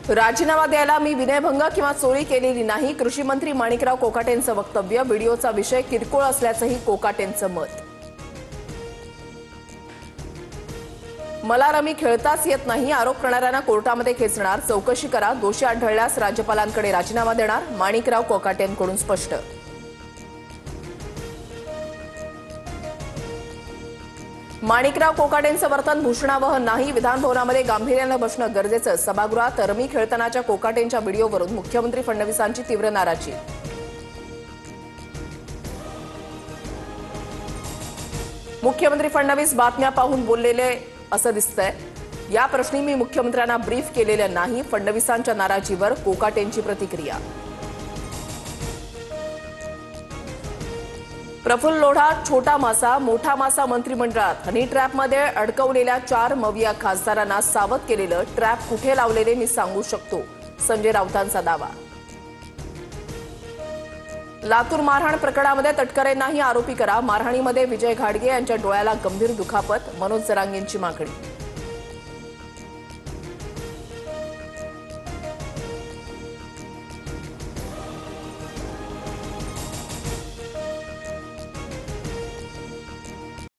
राजीनामा द्यायला मी विनयभंग किंवा चोरी केलेली नाही, कृषी मंत्री माणिकराव कोकाटेंचं वक्तव्य. व्हिडिओचा विषय किरकोळ असल्याचंही कोकाटेंचं मत. मला रमी खेळताच येत नाही, आरोप करणाऱ्यांना कोर्टामध्ये खेचणार, चौकशी करा, दोषी आढळल्यास राज्यपालांकडे राजीनामा देणार, माणिकराव कोकाटेंकडून स्पष्ट. माणिकराव कोकाटेंचं वर्तन भूषणावह नाही, विधानभवनामध्ये गांभीर्यानं बसणं गरजेचं. सभागृहात रमी खेळतानाच्या कोकाटेंच्या व्हिडिओवरून मुख्यमंत्री फडणवीसांची तीव्र नाराजी. मुख्यमंत्री फडणवीस बातम्या पाहून बोललेले असं दिसतंय. या प्रश्नी मी मुख्यमंत्र्यांना ब्रीफ केलेलं नाही, फडणवीसांच्या नाराजीवर कोकाटेंची प्रतिक्रिया. प्रफुल्ल लोढा छोटा मासा मोठा मासा मंत्रिमंडळात. हनी ट्रॅपमध्ये अडकवलेल्या 4 मविया खासदारांना सावध केलेलं. ट्रॅप कुठे लावलेले मी सांगू शकतो, संजय राऊतांचा दावा. लातूर मारहाण प्रकरणामध्ये तटकरेंनाही आरोपी करा, मारहाणीमध्ये विजय घाडगे यांच्या डोळ्याला गंभीर दुखापत, मनोज जरांगेंची मागणी.